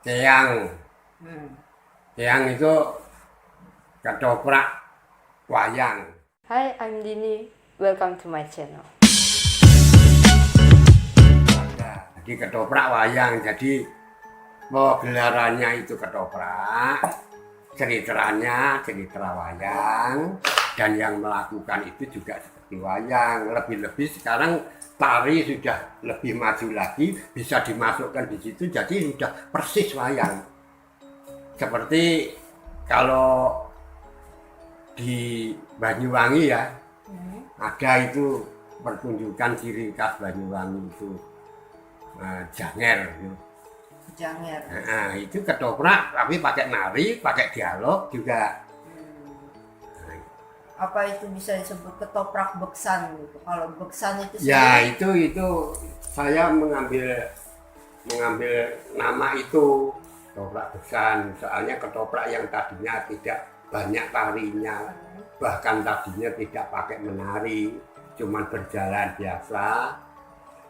Keang. Hmm. Keang itu ketoprak wayang. Hi, I'm Dini. Welcome to my channel. Jadi ketoprak wayang. Jadi gelarannya itu ketoprak, ceriteranya cerita wayang, dan yang melakukan itu juga seperti wayang. Lebih-lebih sekarang tari sudah lebih maju lagi, bisa dimasukkan di situ, jadi sudah persis wayang. Seperti kalau di Banyuwangi ya, ada itu pertunjukan ciri khas Banyuwangi itu janger. Janger. Nah, itu ketoprak tapi pakai nari, pakai dialog juga. Apa itu bisa disebut ketoprak beksan gitu? Kalau beksan itu Ya sendiri... itu saya mengambil nama itu ketoprak beksan. Soalnya ketoprak yang tadinya tidak banyak tarinya, bahkan tadinya tidak pakai menari, cuman berjalan biasa,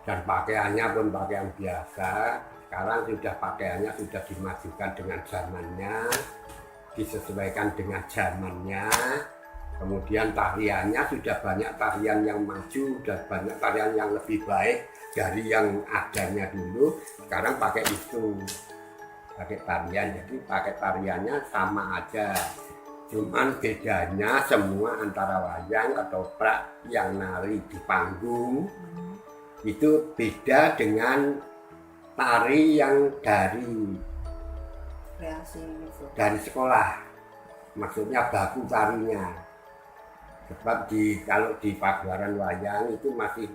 dan pakaiannya pun pakaian biasa. Sekarang sudah pakaiannya sudah dimajukan dengan zamannya, disesuaikan dengan zamannya. Kemudian tariannya sudah banyak tarian yang maju dan banyak tarian yang lebih baik dari yang adanya dulu. Sekarang pakai itu, pakai tarian. Jadi pakai tariannya sama aja, cuman bedanya semua antara wayang, ketoprak yang nari di panggung itu beda dengan tari yang dari kreasi gitu. Dari sekolah, maksudnya baku tarinya. Sebab kalau di pagelaran wayang itu masih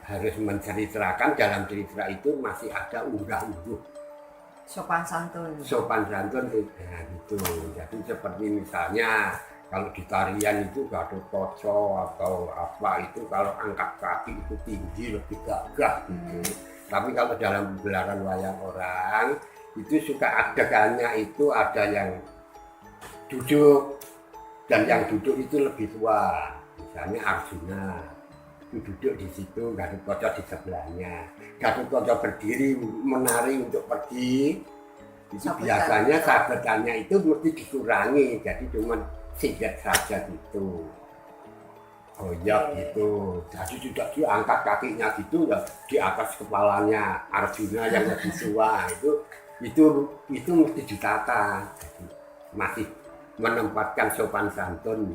harus menceritakan, dalam cerita itu masih ada unggah-ungguh, Sopan santun. sopan santun gitu. Jadi seperti misalnya kalau di tarian itu Gatotkaca atau apa itu, kalau angkat kaki itu tinggi, lebih gagah gitu. Tapi kalau dalam gelaran wayang orang itu suka adegannya itu ada yang duduk, dan yang duduk itu lebih tua. Misalnya Arjuna itu duduk di situ, Gatotkaca di sebelahnya. Gatotkaca berdiri menari untuk pergi. Itu biasanya sabetannya itu mesti dikurangi, jadi cuma singkat saja gitu. Oh iya gitu. Jadi tidak diangkat kakinya gitu ya, di atas kepalanya Arjuna yang lebih tua itu mesti ditata. Jadi masih menempatkan sopan santun.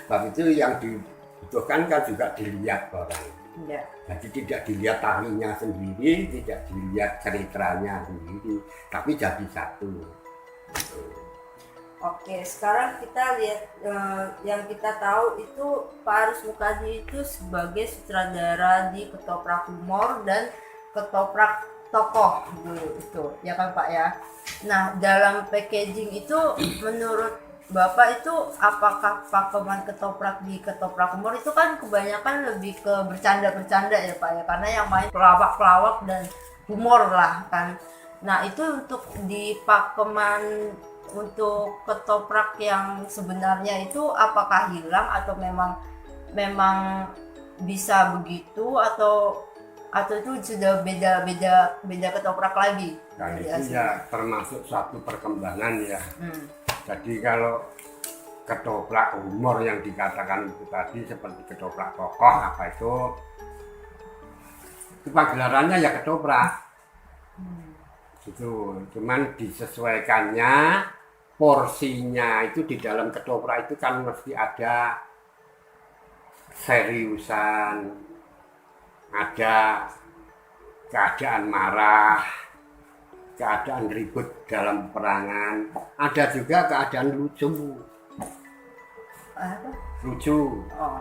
Sebab itu yang dibutuhkan kan juga dilihat orang. Ya. Jadi tidak dilihat tarinya sendiri, tidak dilihat ceritanya sendiri, tapi jadi satu. Oke, sekarang kita lihat yang kita tahu itu Pak Aris Mukadi itu sebagai sutradara di Ketoprak Humor dan Ketoprak Tokoh dulu itu, ya kan Pak ya. Nah, dalam packaging itu menurut Bapak itu apakah pakeman ketoprak di Ketoprak Humor itu kan kebanyakan lebih ke bercanda-bercanda ya Pak ya, karena yang main pelawak-pelawak dan humor lah kan. Nah, itu untuk di pakeman untuk ketoprak yang sebenarnya itu apakah hilang atau memang bisa begitu atau itu sudah beda ketoprak lagi? Nah itu ya termasuk satu perkembangan ya. Jadi kalau ketoprak humor yang dikatakan itu tadi seperti ketoprak tokoh apa itu pagelarannya ya ketoprak. Itu cuman disesuaikannya porsinya itu di dalam ketoprak itu kan mesti ada seriusan, ada keadaan marah, keadaan ribut dalam perangan, ada juga keadaan lucu. Lucu. Oh.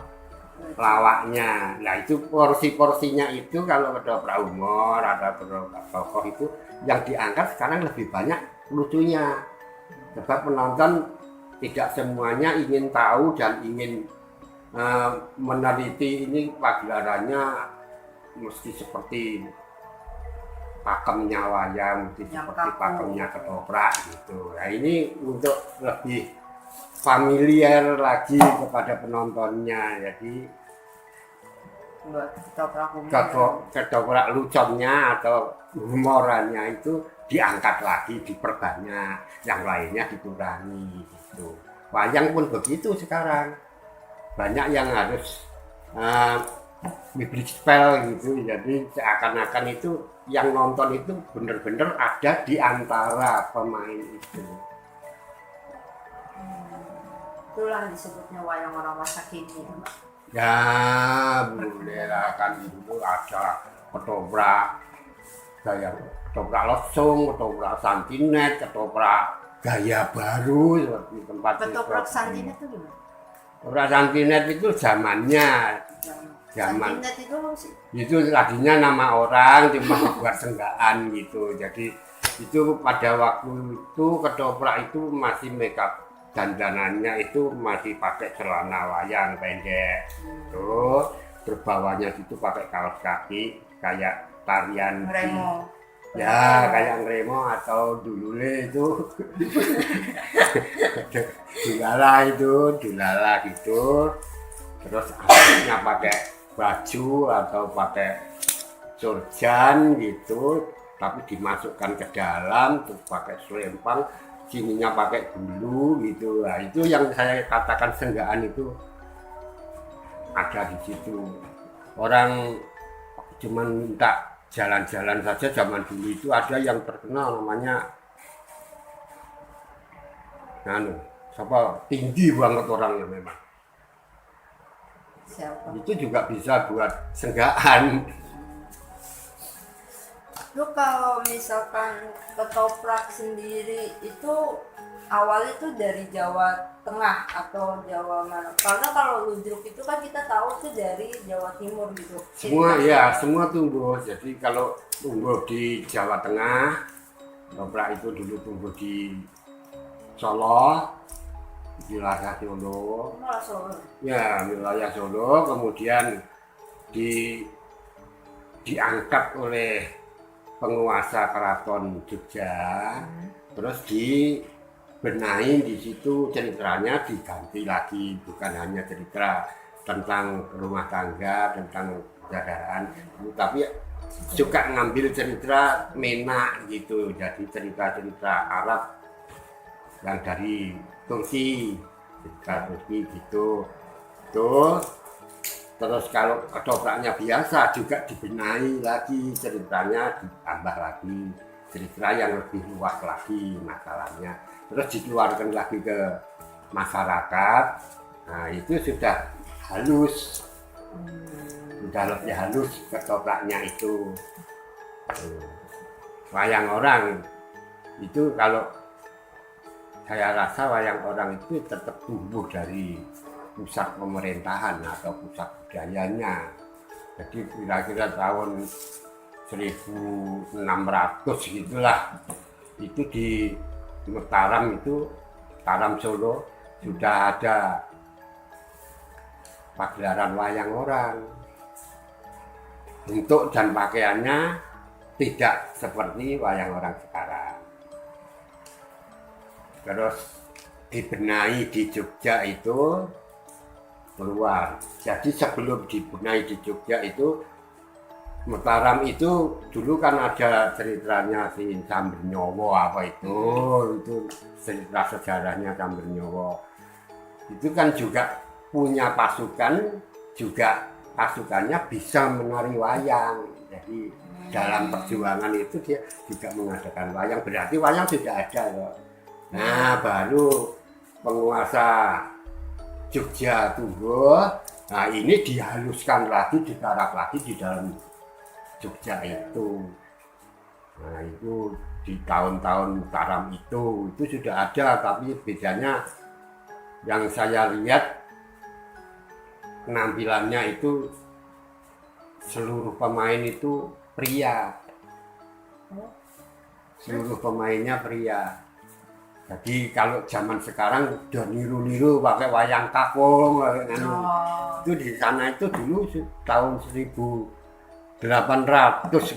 Lawaknya. Nah itu porsi-porsinya itu kalau ketoprak humor ada ketoprak tokoh itu yang diangkat sekarang lebih banyak lucunya. Sebab penonton tidak semuanya ingin tahu dan ingin meneliti ini pagelarannya mesti seperti pakemnya wayang, mesti seperti pakemnya ketoprak gitu. Nah ini untuk lebih familiar lagi kepada penontonnya, jadi ketoprak ketoprak luconnya atau humorannya itu diangkat lagi, diperbanyak, yang lainnya dikurangi gitu. Wayang pun begitu sekarang, banyak yang harus biblik spell gitu, jadi seakan-akan itu yang nonton itu bener-bener ada di antara pemain itu. Itulah disebutnya wayang orang masa kini. Ya boleh lah, kan dulu ada ketoprak gaya ketoprak lesung, ketoprak santinet, ketoprak gaya baru seperti tempat Ketoprak santinet itu gimana? Ketoprak santinet itu zamannya, zaman Santinet itu apa sih? itu tadinya nama orang cuma buat senggaan gitu. Jadi itu pada waktu itu ketoprak itu masih makeup, dandanannya itu masih pakai celana wayang pendek, terus bawahnya itu pakai kaos kaki kayak tarian Remo. ya kayak ngremo atau dulule itu dulala gitu, terus akhirnya pakai baju atau pakai surjan gitu, tapi dimasukkan ke dalam terus pakai selempang, sininya pakai bulu gitu. Nah, itu yang saya katakan senggaan itu ada di situ. Orang cuman minta jalan-jalan saja. Zaman dulu itu ada yang terkenal namanya tinggi banget orangnya memang. Siapa? Itu juga bisa buat senggaan. Lu kalau misalkan ketoprak sendiri itu awalnya tuh dari Jawa Tengah atau Jawa mana? Karena kalau ludruk itu kan kita tahu tuh dari Jawa Timur gitu. Semua ya, semua tumbuh. Jadi kalau tumbuh di Jawa Tengah, ketoprak itu dulu tumbuh di Solo, di wilayah Solo. Malah Solo. Ya, wilayah Solo, kemudian diangkat oleh penguasa keraton Jogja, terus dibenahi di situ, ceritanya diganti lagi, bukan hanya cerita tentang rumah tangga, tentang keadaan, tapi suka ngambil cerita menak gitu, jadi cerita-cerita Arab yang dari Turki, cerita Turki gitu, tuh. Terus kalau ketopraknya biasa juga dibenahi lagi, ceritanya ditambah lagi, cerita yang lebih luas lagi masalahnya. Terus dikeluarkan lagi ke masyarakat, nah itu sudah halus, sudah lebih halus ketopraknya itu. Wayang orang itu kalau saya rasa wayang orang itu tetap tumbuh dari pusat pemerintahan atau pusat budayanya. Jadi kira-kira tahun 1600 gitulah, itu di Mataram itu, Mataram Solo sudah ada pagelaran wayang orang. Bentuk dan pakaiannya tidak seperti wayang orang sekarang. Terus dibenahi di Jogja itu keluar. Jadi sebelum dibenahi di Jogja itu, Mataram itu dulu kan ada ceritanya si Cambernyowo apa itu cerita sejarahnya Cambernyowo. Itu kan juga punya pasukan, juga pasukannya bisa menari wayang. Jadi dalam perjuangan itu dia juga mengadakan wayang, berarti wayang sudah ada loh. Nah baru penguasa Jogja tumbuh, nah ini dihaluskan lagi, digarap lagi di dalam Jogja itu. Nah itu di tahun-tahun Mataram itu sudah ada, tapi bedanya yang saya lihat penampilannya itu seluruh pemain itu pria, seluruh pemainnya pria. Jadi kalau zaman sekarang udah niru-niru pakai wayang kakung, itu di sana itu dulu tahun 1800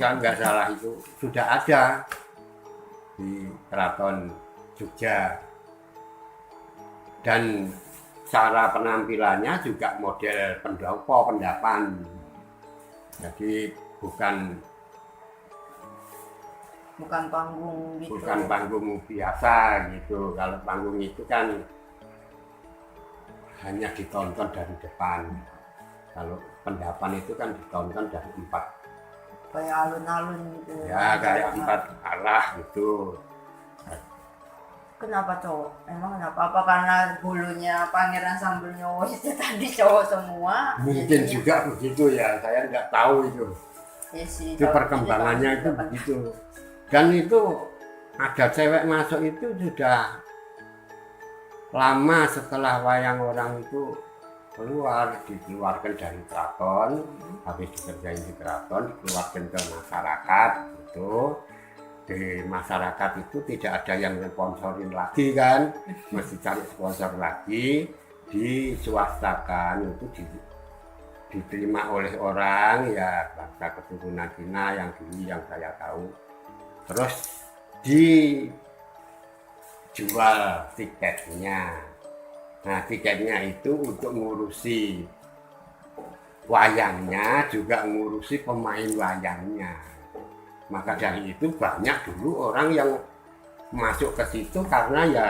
kan nggak salah itu sudah ada di Keraton Jogja, dan cara penampilannya juga model pendopo pendapan. Jadi bukan bukan panggung gitu. bukan panggung biasa gitu. Kalau panggung itu kan hanya ditonton dari depan. Kalau pendapan itu kan ditonton dari empat, Kayak alun-alun gitu. ya kayak empat arah gitu. Kenapa cowok? Emang kenapa? Apa karena bulunya Pangeran Sambil Nyowo itu tadi cowok semua? Mungkin Jadinya- juga begitu ya, saya nggak tahu itu. Ya sih, Itu kalau perkembangannya jadi itu kan- begitu. Dan itu ada cewek masuk itu sudah lama setelah wayang orang itu keluar, dikeluarkan dari keraton, habis dikerjain di keraton, dikeluarkan ke masyarakat gitu. Di masyarakat itu tidak ada yang sponsorin lagi kan, mesti cari sponsor lagi, diswastakan itu diterima oleh orang ya bangsa keturunan Cina yang dulu yang saya tahu, terus dijual tiketnya. Nah tiketnya itu untuk ngurusi wayangnya, juga ngurusi pemain wayangnya. Maka dari itu banyak dulu orang yang masuk ke situ karena ya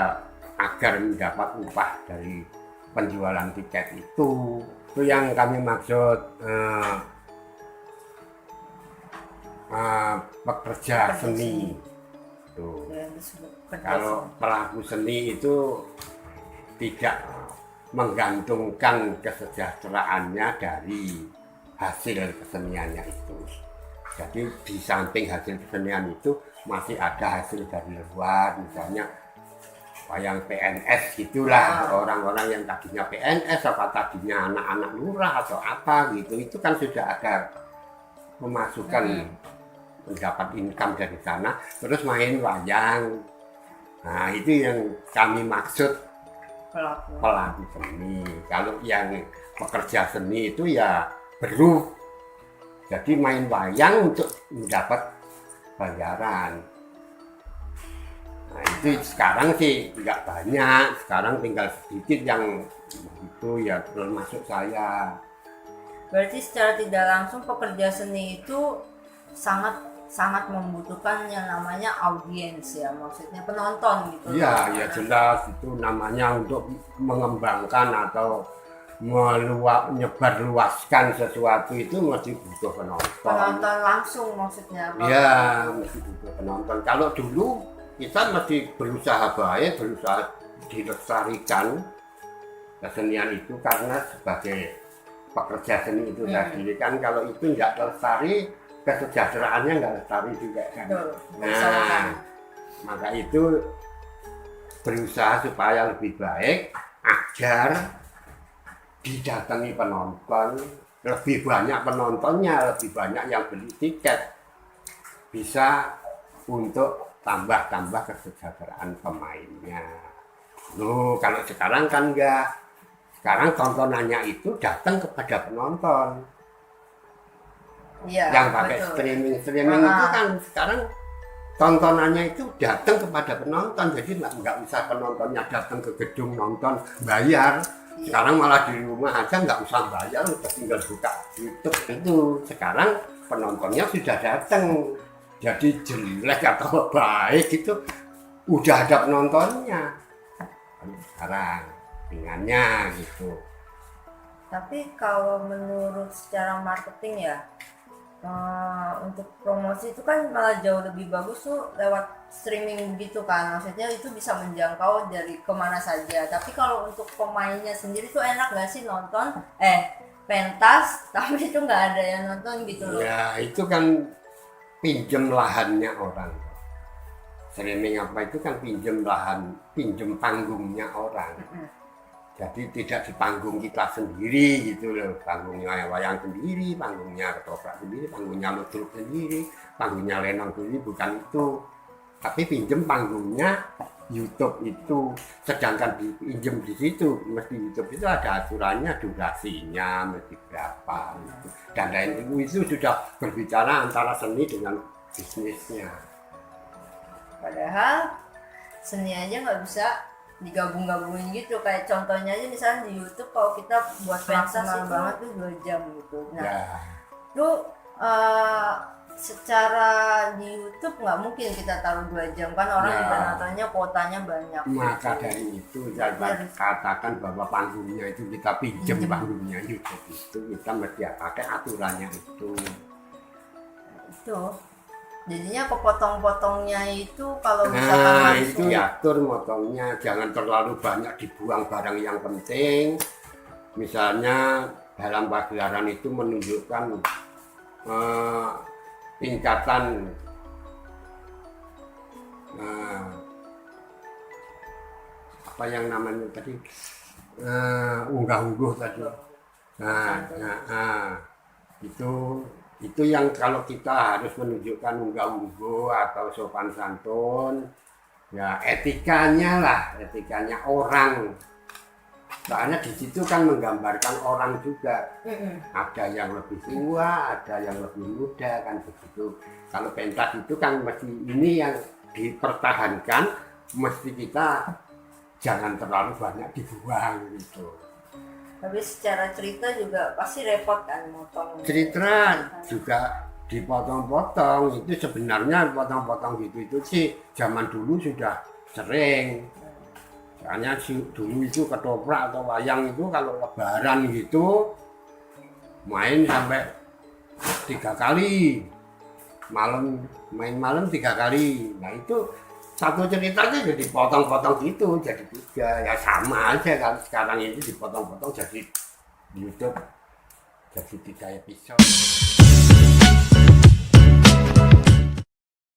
agar mendapat upah dari penjualan tiket itu. Itu yang kami maksud pekerja seni. Tuh. yang disebut pekerja Kalau seni. pelaku seni itu tidak menggantungkan kesejahteraannya dari hasil keseniannya itu. Jadi di samping hasil kesenian itu masih ada hasil dari luar, misalnya wayang PNS gitulah, orang-orang yang tadinya PNS apa tadinya anak-anak lurah atau apa gitu, itu kan sudah ada pemasukan mendapat income dari sana, terus main wayang. Nah itu yang kami maksud pelaku seni. Kalau yang pekerja seni itu ya beruh, jadi main wayang untuk mendapat bayaran. Nah itu sekarang sih nggak banyak, sekarang tinggal sedikit yang itu ya termasuk saya. Berarti secara tidak langsung pekerja seni itu sangat membutuhkan yang namanya audiens ya, maksudnya penonton gitu. Iya, ya jelas itu namanya untuk mengembangkan atau menyebar luaskan sesuatu itu mesti butuh penonton. Penonton langsung maksudnya apa? Iya, mesti butuh penonton. Kalau dulu kita mesti berusaha baik, berusaha dilestarikan kesenian itu karena sebagai pekerja seni itu tadi kan kalau itu nggak lestari, kesejahteraannya nggak lestari juga kan. Nah, maka itu berusaha supaya lebih baik agar didatangi penonton, lebih banyak penontonnya, lebih banyak yang beli tiket, bisa untuk tambah kesejahteraan pemainnya. Loh, kalau sekarang kan enggak. Sekarang tontonannya itu datang kepada penonton. Iya, Yang pakai betul. streaming itu kan sekarang tontonannya itu datang kepada penonton, jadi nggak usah penontonnya datang ke gedung nonton bayar. Sekarang malah di rumah aja nggak usah bayar, udah tinggal buka YouTube itu. Sekarang penontonnya sudah datang, jadi jelek atau baik itu udah ada penontonnya. Sekarang ringannya gitu. Tapi kalau menurut secara marketing ya, untuk promosi itu kan malah jauh lebih bagus tuh lewat streaming gitu kan, maksudnya itu bisa menjangkau dari kemana saja. Tapi kalau untuk pemainnya sendiri tuh enak gak sih nonton pentas tapi itu nggak ada yang nonton gitu loh. Ya itu kan pinjem lahannya orang. Streaming apa itu kan pinjem lahan, pinjem panggungnya orang. Jadi tidak di panggung kita sendiri gitu loh, panggungnya wayang sendiri, panggungnya ketoprak sendiri, panggungnya ludruk sendiri, panggungnya lenong sendiri, bukan itu. Tapi pinjem panggungnya YouTube itu, sedangkan pinjem di situ, mesti YouTube itu ada aturannya, durasinya mesti berapa gitu. Dan lain itu sudah berbicara antara seni dengan bisnisnya. Padahal seni aja nggak bisa digabung-gabungin gitu, kayak contohnya aja misalnya di YouTube kalau kita buat pentas itu banget tuh 2 jam gitu. Nah Ya. itu secara di YouTube nggak mungkin kita taruh 2 jam kan orang Ya. juga nontonnya kuotanya banyak. Maka dari itu saya Iya. katakan bahwa panggungnya itu kita pinjam Pinjem. panggungnya YouTube itu kita mesti pakai aturannya itu. Itu jadinya kepotong-potongnya itu kalau misalkan Nah langsung itu diatur motongnya, jangan terlalu banyak dibuang barang yang penting. Misalnya dalam pagelaran itu menunjukkan tingkatan apa yang namanya tadi unggah-ungguh tadi. Itu yang kalau kita harus menunjukkan unggah-ungguh atau sopan santun, ya etikanya lah, etikanya orang. Soalnya di situ kan menggambarkan orang juga. Ada yang lebih tua, ada yang lebih muda kan begitu. Kalau pentas itu kan mesti ini yang dipertahankan, mesti kita jangan terlalu banyak dibuang gitu. tapi secara cerita juga pasti repot kan motong. Cerita juga dipotong-potong, itu sebenarnya potong-potong gitu itu sih zaman dulu sudah sering. Soalnya dulu itu ketoprak atau wayang itu kalau lebaran gitu main sampai 3 kali, main malam 3 kali. Nah itu satu ceritanya jadi potong-potong gitu, jadi 3 ya sama aja kan sekarang ini dipotong-potong jadi di YouTube jadi 3 episode.